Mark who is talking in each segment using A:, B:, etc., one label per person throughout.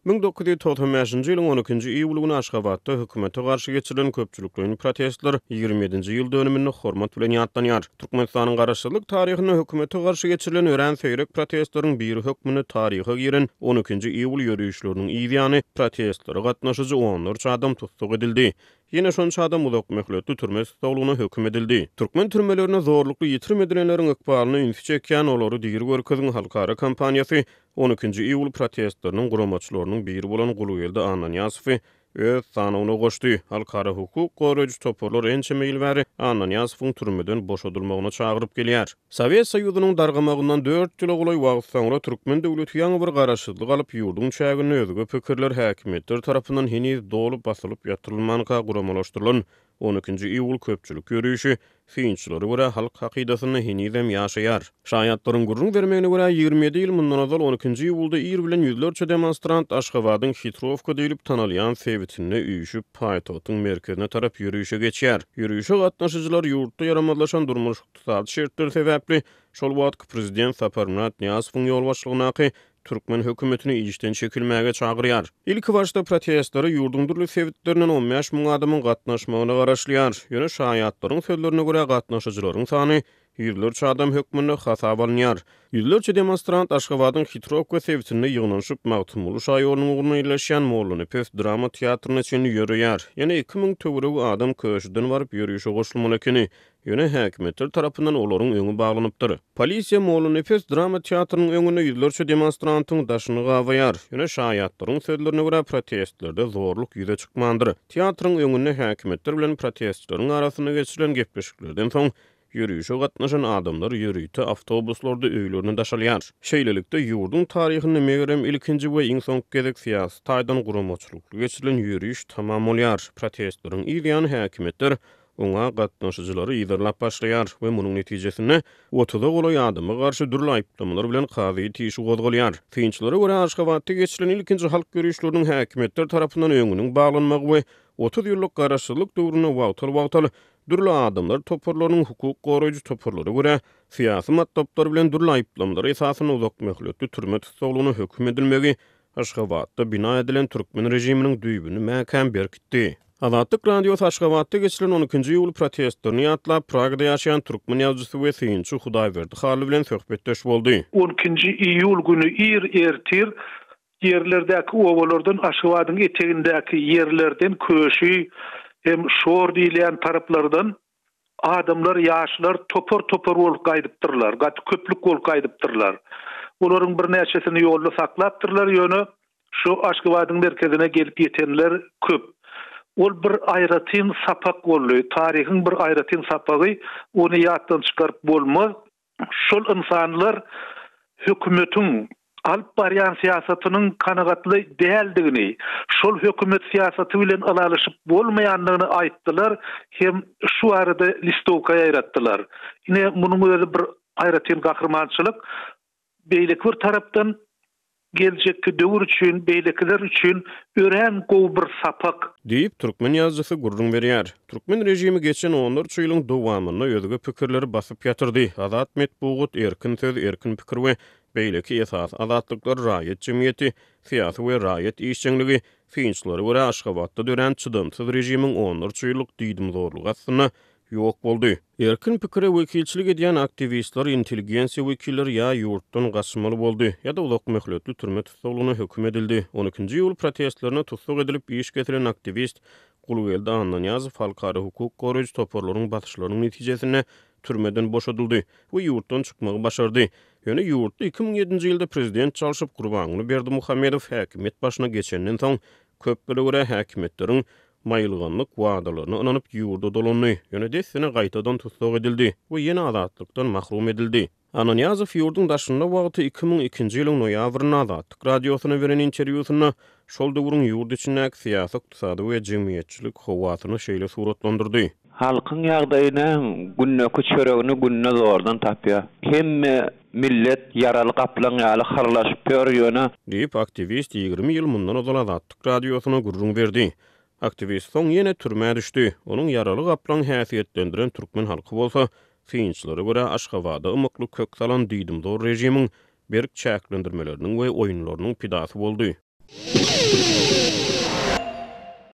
A: 1995-nji ýylyň 12-nji iýul güni Aşgabatda hökümete garşy geçirilen köpçülikliň protestler 20-nji ýyl dönümini hormat bilen ýatlanýar. Türkmenistanyň garaşsyzlyk taryhyna hökümete garşy geçirilen ören seýrek protestleriň bir hökmüni taryha giren 12-nji iýul ýürüýüşleriniň ýygyny protestlere gatnaşyjy 14 adam tutsak edildi. Yine şonça adam ulak möhletli türme tutulgyna hökm edildi. Türkmen türmelerine zorlukly ýitirmedilenleriň ykbalyny ünsi çekýän olary diýir görkeziň halkara kampaniýasy 12-nji iýul protestleriniň guramaçylarynyň biri bolan Gulugelde Ananýasowy öz sanawyna goşdy. Halkara hukuk goraýjy toparlar ençe meýil bäri Ananýasowyň türmeden boşadylymagyna çagyryp gelýär. Sowet Soýuzynyň dargamagyndan 4 ýyl golaý wagt soňra Türkmen döwleti ýa bir garaşsyzlyk alyp ýurdun çägini özüge pikirler häkimetler tarapyndan heniz dolup basylyp ýatyrylmanyka guramalaşdyrylan 12-nji iýul köpçülik ýürüýüşi fiýinçilere görä halk hakydatyny henizem ýaşaýar. Şaýatlaryň gurrun bermegine görä 27 ýyl mundan azal 12-nji iýulda ýer bilen ýüzlerçe demonstrant Aşgabatyň Hitrovka diýilip tanalýan sewitine üýüşüp paýtagtyň merkezine tarap ýürüýüşe geçýär. Ýürüýüşe gatnaşyjylar ýurtda ýaramadlaşan durmuş ykdysady şertler sebäpli şol wagtky prezident Saparmurat Niýazowyň ýol başlygyna Türkmen hökümetini ýyşden çekilmäge çagyrýar. İlk başda protestlere ýurdun durly sewitlerinden 15 000 adamyň gatnaşmagyna garaşlýar. Ýöne şaýatlaryň sözlerine görä gatnaşyjylaryň sany ýüzlerçe adam hökmüne hasap alınýar. Ýüzlerçe demonstrant Aşgabatyň Hitrovka sewitine ýygnanyşyp Magtymulu şaýorynyň ugruna ýerleşýän Mollany Pes drama teatryna çyn ýörüýär. Ýene 2000 töwereg adam köşeden baryp ýürüýüşe goşulmaly ekeni ýöne häkimetler tarapyndan olaryň öňü baglanypdyr. Polisiýa Mollany Pes drama teatrynyň öňüne ýüzlerçe demonstrantyň daşyny gawaýar. Ýöne şaýatlaryň sözlerine görä protestlerde zorluk ýüze çykmandyr. Teatryň öňüne häkimetler bilen protestleriň arasyna geçirilen gepleşiklerden soň ýürüýüşe gatnaşan adamlar ýürüýte awtobuslarda öýlerini daşalýar. Şeýlelikde ýurdun taryhyny megerem ilkinji we iň soňky gezek syýasy taýdan guramaçylykly geçirilen ýürüýüş tamam bolýar. Protestleriň ýygyny häkimetler oňa gatnaşyjylary ýygyrlap başlaýar we munyň netijesinde 30 golaý adamy garşy dürli aýplamalar bilen kazy tişi gozgalýar. Fiýinçilere görä Aşgabatda geçirilen ilkinji halk ýürüýüşleriniň häkimetler tarapyndan öňüniň baglanmagy we 30 ýyllyk garaşsyzlyk döwrüne wagtal dürli adamlar toparlaryň hukuk goraýjy toparlary görä syýasy matlaplar bilen dürli aýplamalar esasyny uzak möhletli türme tutulgyna hökm edilmegi Aşgabatda bina edilen Türkmen rejiminiň düýbüni mäkän berkitdi. Azatlyk radiosu Aşgabatda geçirilen 12-nji iýul protestlerini ýatlap Pragada ýaşaýan türkmen ýazgysy we syýynçy Hudaýberdi Haly bilen söhbetdeş boldy.
B: 12-nji iýul güni ertir yerlerdäki owalardan Aşgabatyň etegindäki yerlerden köşi hem şor diýilen taraplardan adamlar, ýaşlar topar bolup gaýdypdyrlar, köplük bolup gaýdypdyrlar. Olaryň bir näçesini ýolda saklapdyrlar, ýöne şu Aşgabatyň merkezine gelip ýetenler köp. Ol bir aýratyn sapak boldy, taryhyň bir aýratyn sapagy, ony ýatdan çykaryp bolmaz. Şol insanlar hökümetiň alyp barýan syýasatynyň kanagatly däldigini, şol hökümet syýasaty bilen alalyşyp bolmaýanlygyny aýtdylar, hem şu arada listowka ýaratdylar. Ine munyň özü bir aýratyn gahrmançylyk, beýlik bir tarapdan geljekki döwür üçin, beýlekler üçin ören gowy bir sapak
A: diýip türkmen ýazgysy gurrun berýär. Türkmen rejimi geçen 14 ýylyň dowamyny özüge pikirleri basyp ýatyrdy. Azat metbuat, erkin söz, erkin pikir we beýleki esas azatlyklar raýat jemgyýeti, syýasy we raýat işçiligi fiýinçilere görä Aşgabatda dören çydymsyz rejimiň 14 ýyllyk diýdim zorlugy aslynda ýok boldy. Erkin pikire wekilçilik edýän aktivistler, intelligensiýa wekilleri ýa ýurtdan gaçmaly boldy ýa-da ulak möhletli türme tutulgyna hökm edildi. 12-nji iýul protestlerine tutsak edilip iş getiren aktivist Gulugelde Ananýazow halkara hukuk goraýjy toparlaryň batyşlarynyň netijesinde türmeden boşadyldy we ýurtdan çykmagy başardy. Ýöne ýurtda 2007-nji ýylda prezident çalyşyp Gurbanyny Berdimuhammedow häkimet başyna geçenden soň köpleri görä häkimetleriň maýylganlyk wagdalaryny ynanyp ýurda dolandy. Ýöne desine gaýtadan tutsak edildi we ýene azatlykdan mahrum edildi. Ananýazow ýurdun daşynda wagty 2002-nji ýylyň noýabryna Azatlyk radiosuna beren interwýusyna şol döwrüň ýurt içindäki syýasy, ykdysady we jemgyýetçilik howatyny şeýle suratlandyrdy.
C: Halkyň ýagdaýyna günnäki çöregini günne zordan tapýar. Hemme millet yaraly gaplan ýaly harlaşyp ýörýär
A: diýip aktivist 20 ýyl mundan ozal Azatlyk radiosuna gurrun berdi. Aktivist soň ýene türmäge düşdi. Onuň yaraly gaplan häsiýetlendiren türkmen halky bolsa, fiýinçilere görä Aşgabatda ymykly kök salan diýdim dor rejimiň berk çäklendirmeleriniň we oýunlarynyň pidasy boldy.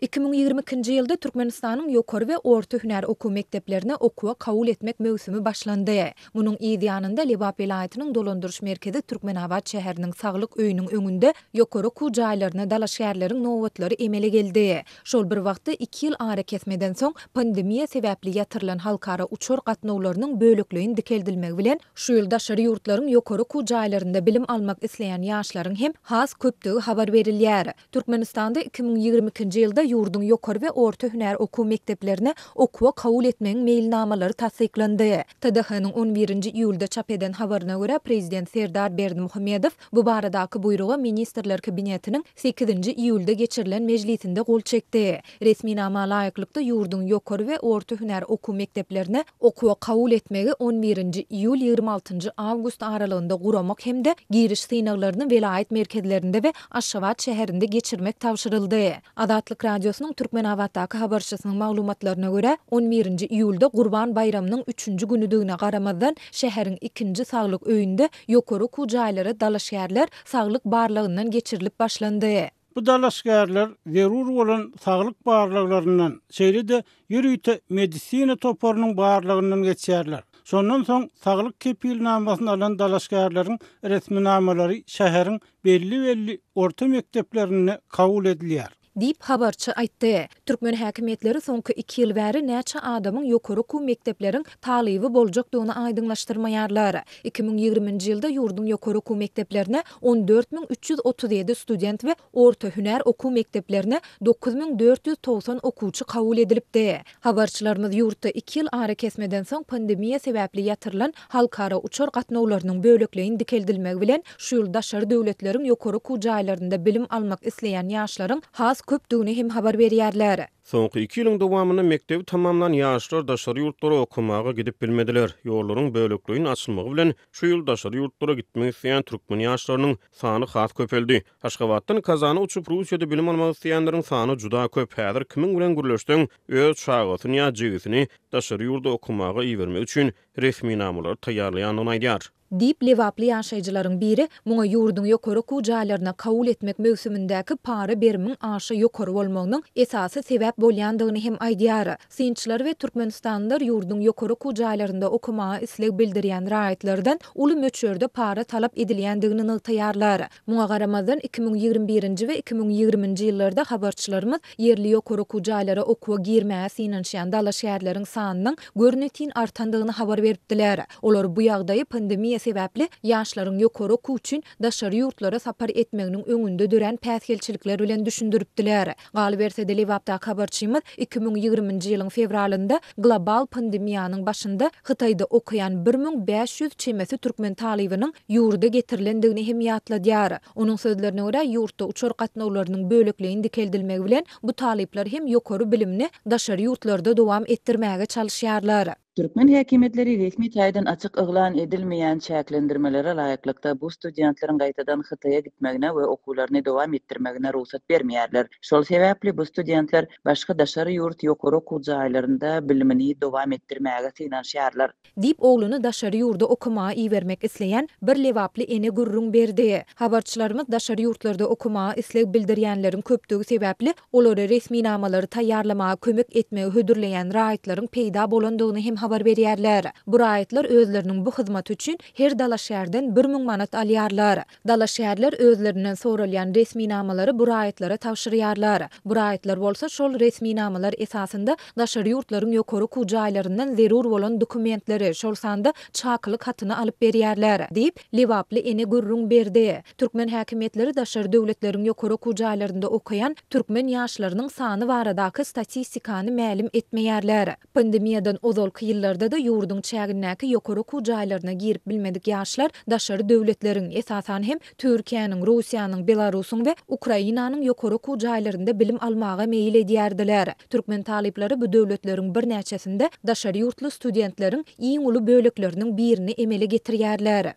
D: 2022-nji ýylda Türkmenistanyň ýokary we orta hünär okuw mekdeplerine okuwa kabul etmek mövsümi başlandy. Munyň ýa-da Lebap vilayatynyň Dolandyrş merkezi Türkmenabad şäheriniň saglyk öýüniň öňünde ýokary okuw jaýlaryna dalaşýarlaryň nowatlary emele geldi. Şol bir wagtda 2 ýyl ara kesmeden soň pandemiýa sebäpli ýatyrylan halkara uçur gatnawlarynyň bölekligini dikeldilmegi bilen şu ýyl daşary ýurtlaryň ýokary okuw jaýlarynda bilim almak isleýän ýaşlaryň hem has köpdigi habar berilýär. Türkmenistanda 2022-nji ýylda ýurdun ýokary we orta hünär okuw mekdeplerine okuwa kabul etmegiň meýilnamalary tasdiklandy. TDH-nyň 11-nji iýulda çap eden habaryna görä prezident Serdar Berdimuhammedow bu baradaky buýruga ministrler kabinetiniň 8-nji iýulda geçirilen mejlisinde gol çekdi. Resmi nama laýyklykda ýurdun ýokary we orta hünär okuw mekdeplerine okuwa kabul etmegi 11-nji iýul 26-njy awgust aralygynda guramak hemde giriş synaglaryny vilayet merkezlerinde we Aşgabat şäherinde geçirmek tawşyryldy. Adatlyk radiosynyň Türkmenabatdaky habarçysynyň maglumatlaryna görä 11-nji iýulda Gurban bayramynyň 3-nji günüdigine garamazdan şäheriň 2-nji saglyk öýünde ýokary okuw jaýlary dalaşýarlar saglyk barlygyndan geçirilip başlandy.
E: Bu dalaşgärler zerur bolan saglyk barlyglaryndan şeýle-de ýürüýte medisina toparynyň barlygyndan geçýärler. Şondan soň saglyk kepilnamasyny alan dalaşgärlaryň resmi namalary şäheriň belli orta mekdeplerine kabul edilýär.
D: Dip habarçy aýtdy. Türkmen häkimetleri soňky 2 ýyl bäri näçe adamyň ýokary okuw mekdepleriň talyby boljakdygyny aýdyňlaşdyrmaýarlar. 2020-nji ýylda ýurdun ýokary okuw mekteplerine 14337 student we orta hünär okuw mekteplerine 9490 okuwçy kabul edilipdi. Habarçylarymyz ýurtda 2 ýyl ara kesmeden soň pandemiýa sebäpli ýatyrylan halkara uçur gatnawlarynyň bölekligini dikeldilmegi bilen şu ýyl daşary döwletleriň ýokary okuw jaýlarynda bilim almak isleýän ýaşlaryň has köpdügini hem habar berýärler.
A: Soňky 2 ýylyň dowamyny mekdebi tamamlan ýaşlar daşary ýurtlara okumaga gidip bilmediler. Ýollaryň bölekligini açylmagy bilen şu ýyl daşary ýurtlara gitmek isleýän türkmen ýaşlarynyň sany has köpeldi. Aşgabatdan Kazana uçup Russiýada bilim almak isleýänleriň sany juda köp. Häzir kimin bilen gürleşden öz şagytyny ýa jigysyny daşary ýurda okumaga iýermek üçin resmi namalary taýýarlaýanyny aýdýar.
D: Dip Lewaply ýaşaýjylaryň biri muňa ýurdun ýokary okuw jaýlaryna kabul etmek mövsümindäki para berimiň aşy ýokary bolmagynyň esasy sebäp bolýandygyny hem aýdýar. Synçylar we türkmenistanlylar ýurdun ýokary okuw jaýlarynda okumaga isleg bildirýän raýatlardan uly möçörde para talap edilýändigini nygtaýarlar. Muňa garamazdan 2021-nji we 2020-nji ýyllarda habarçylarymyz ýerli ýokary okuw jaýlara okuwa girmäge synanşýan dalaşýarlaryň sanynyň görnetiň artandygyny habar beripdiler. Olar bu ýagdaýy pandemiýa sebäpli ýaşlaryň ýokary okuw üçin daşary ýurtlara sapar etmeginiň öňünde dören päsgelçilikler bilen düşündiripdiler. Galy bersede Lewapda habarçymyz 2020-nji ýylyň fevralynda global pandemiýanyň başynda Hytaýda okuyan 1500 çemesi türkmen talybynyň ýurda getirilendigini hem ýatladýar. Onuň sözlerine görä ýurtda uçur gatnawlarynyň bölekligini dikeldilmegi bilen bu talyplar hem ýokary bilimni daşary ýurtlarda dowam etdirmäge çalışýarlar.
F: Türkmen häkimetleri resmi taýdan açyk yglan edilmeýän çäklendirmelere laýyklykda bu studentlaryň gaýtadan Hytaýa gitmegine we okuwlaryny dowam etdirmegine ruhsat bermeýärler. Şol sebäpli bu studentler başga daşary ýurt ýokary okuw jaýlarynda bilimini dowam etdirmäge synanşýarlar.
D: Dip ogluny daşary ýurda okumaga iýermek isleýän bir Lewaply ene gurrun berdi. Habarçylarymyz daşary ýurtlarda okumaga isleg bildirýänleriň köpdügi sebäpli olary resmi namalary taýýarlamaga kömek etmegi hödürleýän raýatlaryň peýda bolandygyny hem habar berýärler. Bu raýatlar özleriniň bu hyzmat üçin her dalaşýardan 1000 manat alýarlar. Dalaşýarlar özlerinden soralýan resmi namalary bu raýatlara tawşyrýarlar. Bu raýatlar bolsa şol resmi namalar esasında daşary ýurtlaryň ýokary okuw jaýlaryndan zerur bolan dokumentleri şol sanda çakylyk hatyny alyp berýärler diýip Lewaply ene gurrun berdi. Türkmen häkimetleri daşary döwletleriň ýokary okuw jaýlarynda okuyan türkmen ýaşlarynyň sany baradaky statistikany mälim etmeýärler. Pandemiýadan ozalky ýyllarda da ýurdun çäginäki ýokary okuw jaýlaryna girip bilmedik ýaşlar daşary döwletleriň esasan hem Türkiýanyň, Russiýanyň, Belarusyň we Ukrainanyň ýokary okuw jaýlarynda bilim almaga meýil edýärdiler. Türkmen talyplary bu döwletleriň bir näçesinde daşary ýurtly studentleriň iň uly bölekleriniň birini emele getirýärler.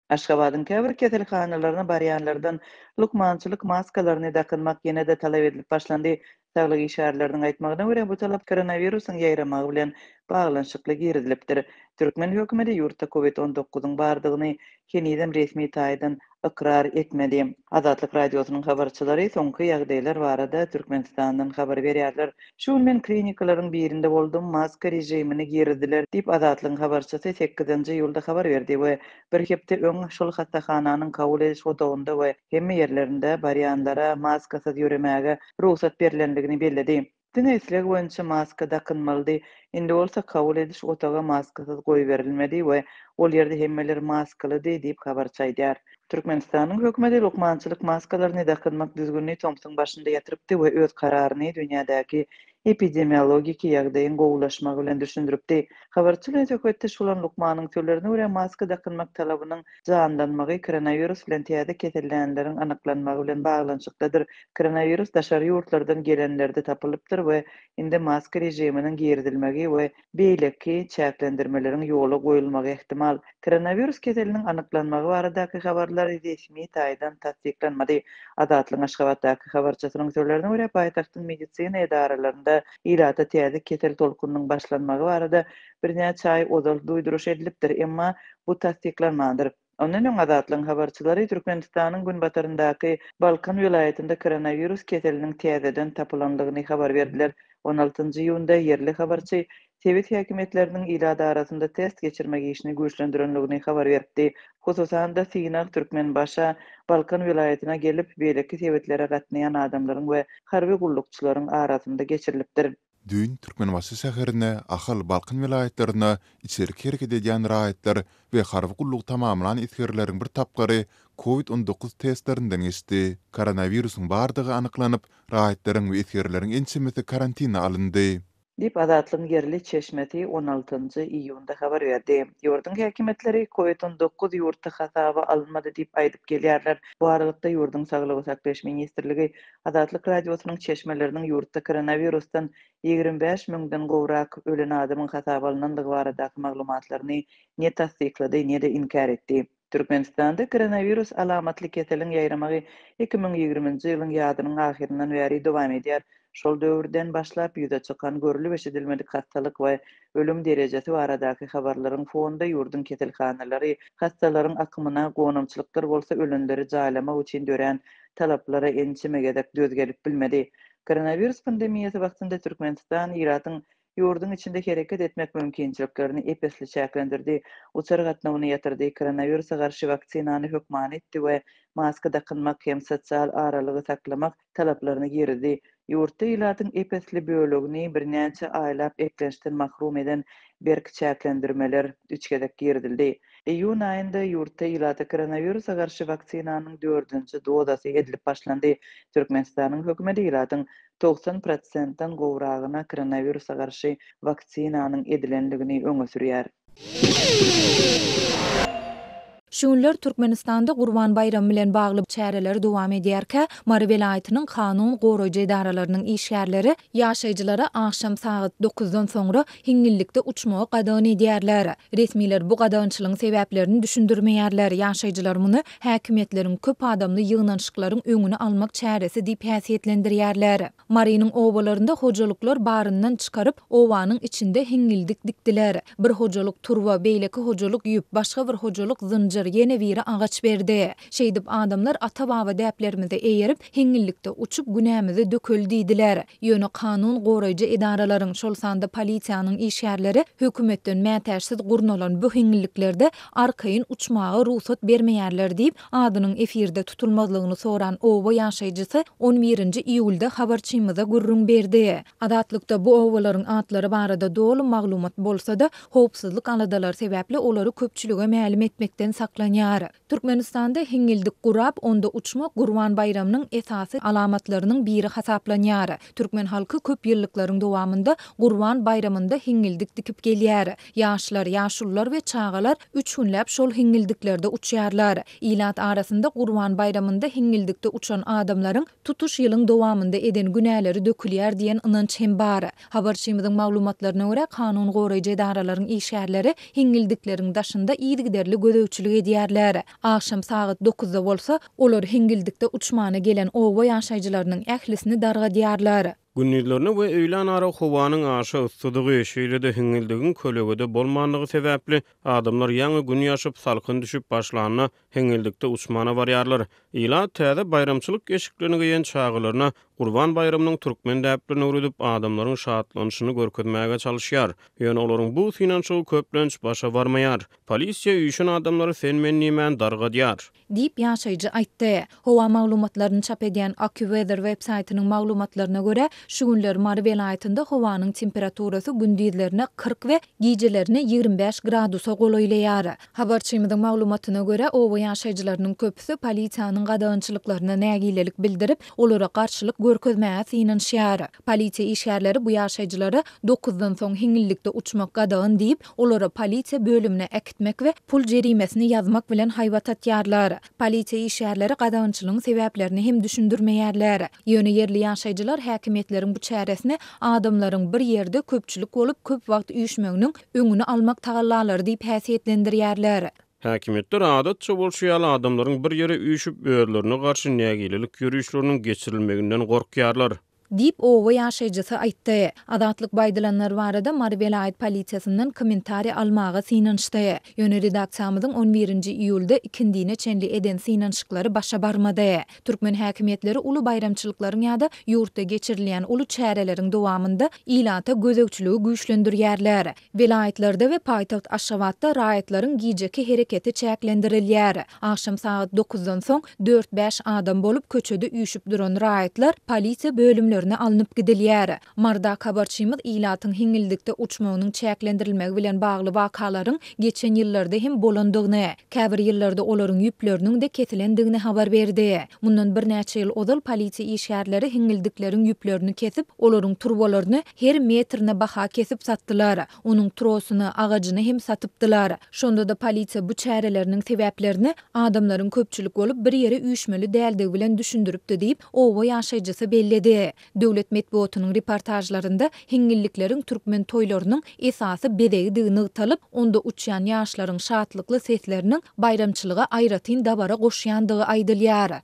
F: Aşgabatyň käbir keselhanalaryna barýanlardan lukmançylyk maskalaryny dakynmak ýene-de talap edilip başlandy. Saglyk işgärleriniň aýtmagyna görä bu talap koronawirusyň ýaýramagy bilen baglanşykly girdilipdir. Türkmen hökümeti ýurtda COVID-19-yň bardygyny keniden resmi taýdan ıkrar etmedi. Azatlyk radiosynyň habarçylary soňky ýagdaýlar barada Türkmenistandan habar berýärler. Şu men klinikalaryň birinde boldum, maska rejimini girdiler diýip Azatlyň habarçysy 8-nji ýylda habar berdi we bir hepde öň şol hastahananyň kabul ediş otogunda we hemme ýerlerinde barýanlara maskasyz ýöremäge ruhsat berilendigini belledi. Diňeçilik boýunça maska dakynmaly. Indi bolsa kabul ediş otaga maskasyz goý berilmedi we ol ýerde hemmeler maskaly diýip habarçy aýdýar. Türkmenistanyň hökümeti lokmançylyk maskalaryny dakynmak düzgünliği Tomsyň başynda ýatyrypdy we öz kararyny dünýädäki epidemiologik ýagdaýyň gowulaşmagy bilen düşündiripdi. Habarçylar hökümeti şulan lokmanyň türlerine görä maska dakynmak talabynyň jandanmagy koronavirus bilen täze kesellenleriň anyklanmagy bilen baglanşykdadyr. Koronavirus daşary ýurtlardan gelenlerde tapylypdyr we indi maska rejiminiň girdilmegi we beýleki çäklendirmeleriň ýola goýulmagy ihtimal. Koronavirus keseliniň anyklanmagy baradaky habarlar resmi taýdan tasdiklanmady. Azatlyň Aşgabatdaky habarçysynyň sözlerine görä paýtagtyň medisina edaralarynda ilata täze kesel tolkunynyň başlanmagy barada birnäçe aý ozal duýduruş edilipdir, emma bu tasdiklanmadyr. Ondan öň Azatlyň habarçylary Türkmenistanyň günbataryndaky Balkan vilayetinde koronavirus keseliniň täzeden tapylandygyny habar berdiler. 16-njy ýylda yerli habarçy Sowet häkimetleriniň ilada arasynda test geçirmek işini güýçlendirenligini habar berdi. Hususan da Sinak Türkmenbaşa Balkan vilayetine gelip beýleki Sowetlere gatnaýan adamlaryň we harby gullukçylaryň arasynda geçirilipdir.
G: Dün Türkmenbaşy şäherine ahal Balkan vilayetlerine içerik hereket edýän raýatlar we harby gulluk tamamlanan iskerleriň bir tapgary COVID-19 testlerinden geçdi. Koronavirusyň bardygy anyklanyp, raýatlaryň we iskerleriň ençemesi karantina alındy.
F: Dip Azatlyň yerli çeşmeti 16-njy iýunda habar berdi. Ýurdun häkimetleri COVID-19 ýurtda hasaba alınmady diýip aýdyp gelýärler. Bu aralykda ýurdun saglygy saklaş ministrligi Azatlyk radiosynyň çeşmeleriniň ýurtda koronavirusdan 25 000-den gowrak ölen adamyň hasaba alynandygy baradaky maglumatlaryny ne tasdiklady, ne de inkar etdi. Türkmenistanda koronavirus alamatly keseliň ýaýramagy 2020-nji ýylyň ýadynyň ahyryndan bäri dowam edýär. Şol döwürden başlap ýüze çykan görülip eşidilmedik hastalyk we ölüm derejesi baradaky habarlaryň fonunda ýurdun keselhanalary hastalaryň akymyna gonamçylyklar bolsa ölenleri jaýlamak üçin dören talaplara ençimegedek döz gelip bilmedi. Koronavirus pandemiýasy wagtynda Türkmenistan ýuratyň ýurdun içinde hereket etmek mümkinçiliklerini epesli çäklendirdi. Uçar gatnawyny ýatyrdy. Koronavirusa garşy vaksinany hökman etdi we maska dakynmak hem sosial aralygy saklamak talaplaryny girdi. Ýurtda ýylatyň epesli bölegini birnäçe aýlap eklenişden mahrum eden berk çäklendirmeler üçgedek girdildi. Eýun aýynda ýurtda ýylata koronavirusa garşy vaksinanyň 4-nji dozasy edilip başlandy. Türkmenistanyň hökümeti ýylatyň 90%-den gowragyna koronavirusa garşy vaksinanyň edilenligini öňe sürýär.
D: Şunlar Türkmenistanda Gurban Bayramy bilen bagly çäreler dowam edýärkä, Mary welaýatynyň kanun goraýjy edaralarynyň işgärleri ýaşaýjylara akşam saat 9-dan soňra hiňillikde uçmagy gadan edýärler. Resmiler bu gadançylygyň sebäplerini düşündirmeýärler. Ýaşaýjylar muny häkimetleriň köp adamly ýygnanşyklaryň öňüni almak çäresi diýip häsiýetlendirýärler. Marynyň owalarynda hojalyklar baryndan çykaryp, owanyň içinde hiňildik dikdiler. Bir hojalyk turwa, beýleki hojalyk ýüp, başga bir hojalyk zynjyr yene biri agaç berdi. Şeýdip adamlar ata-baba däplerimizi eýerip hiňillikde uçup günämizi döküldidiler. Ýöne kanun goraýjy edaralaryň şol sanda polisiýanyň işgärleri hökümetden mätäşsiz gurnalan bu hiňilliklerde arkaýyn uçmagy ruhsat bermeýärler diýip adynyň efirde tutulmazlygyny soran owa ýaşaýjysy 11-nji iýulda habarçymyza gurrun berdi. Adatlykda bu owalaryň atlary barada doly maglumat bolsa-da howpsuzlyk aladalar sebäpli olary köpçülige mälim etmekden saklanýar. Türkmenistanda hiňildik gurap, onda uçmak Gurban Bayramynyň esasy alamatlarynyň biri hasaplanýar. Türkmen halky köp ýyllyklaryň dowamında Gurban Bayramynda hiňildik dikip gelýär. Ýaşlar, ýaşullar we çagalar 3 günläp şol hiňildiklerde uçýarlar. Ilat arasynda Gurban Bayramynda hiňildikde uçan adamlaryň tutuş ýylyň dowamında eden günäleri dökülýär diýen ynanç hem bar. Habarçymyzyň maglumatlaryna görä kanun goraýjy edaralaryň işgärleri hiňildikleriň daşynda ýygyderli gödöwçilik edýärler. Akşam saat 9-da bolsa, olar hiňildikde uçmana gelen owa ýaşaýjylarynyň ählisini darga diýärler.
A: Günnizlerini we öýlen ara howanyň aşa ıssydygy şeýlede hiňildigin kölegede bolmandygy sebäpli adamlar ýaňy gün ýaşyp salkyn düşüp başlanyna hiňildikde uçmana barýarlar. Ila täze bayramçylyk geçiklerini giýen çağılaryna Qurban bayramynyň türkmen däplerini urudup adamlaryň şatlanyşyny görkezmäge çalışýar. Ýöne olaryň bu finansiýal köplenç başa barmaýar. Polisiýa üýşün adamlary sen men nimän dargadýar
D: diýip ýaşaýjy aýtdy. Howa maglumatlaryny çap edýän AccuWeather web saýtynyň maglumatlaryna görä, şu günler Mary welaýatynda howanyň temperaturasy gündizlerine 40 we gijelerine 25 gradusa golaýlaýar. Habarçymyzyň maglumatyna görä, owa ýaşaýjylarynyň köpüsi polisiýanyň gadagynçylyklaryna nägilelik bildirip, olara garşylyk görkezmäge synanýar. Polisiýa işgärleri bu ýaşaýjylary 9-dan soň hiňillikde uçmak gadagyn diýip, olara polisiýa bölümine ekitmek we pul jerimesini ýazmak bilen haýwatatýarlar. Polisiýa işgärleri gadagynçylygyň sebäplerini hem düşündirmeýärler. Ýöne yerli ýaşaýjylar häkimetleriň bu çäresini adamlaryň bir ýerde köpçülik bolup köp wagt üýşmeginiň öňüni almak tagallarlar diýip häsiýetlendirýärler.
A: Häkimetler adatça bolşýaly adamlaryň bir ýere üýşüp öýerlerine garşy nägilelik ýürüýüşleriniň geçirilmeginden gorkýarlar
D: diýip owa ýaşaýjysy aýtdy. Adatlyk baýdalanlar barada Mary welaýat polisiýasynyň kommentari almagy synanşdy. Ýöne redaksiýamyzyň 11-nji iýulda ikindine çenli eden synanşyklary başa barmady. Türkmen häkimetleri uly bayramçylyklaryň ýa-da ýurtda geçirilýän uly çäreleriň dowamında ilata gözegçiligi güýçlendirýärler. Welaýatlarda we paýtaxt Aşgabatda raýatlaryň gijeki hereketi çäklendirilýär. Akşam saat 9-dan soň 4-5 adam bolup köçede üýşüp duran raýatlar polisiýa bölümleri alınıp gidilýär. Marda habarçymyz ilatyň hiňildikde uçmagynyň çäklendirilmegi bilen bagly wakalaryň geçen ýyllarda hem bolandygyny, käbir ýyllarda olaryň ýüpleriniň de kesilendigini habar berdi. Mundan bir näçe ýyl ozal polisiýa işgärleri hiňildikleriň ýüplerini kesip, olaryň turbalaryny her metrine baha kesip satdylar. Onuň trosyny, agagyny hem satypdylar. Şonda da polisiýa bu çäreleriniň sebäplerini adamlaryň köpçülik bolup bir ýere üýşmeli däldigi bilen düşündiripdi diýip owa ýaşaýjysy belledi. Döwlet medeniýetiniň reportajlarynda hiňillikleriň türkmen toýlarynyň esasy bedegi nygtalyp, onda uçýan ýaşlaryň şatlykly sesleriniň bayramçylyga aýratyn dabara goşýandygy aýdylýar.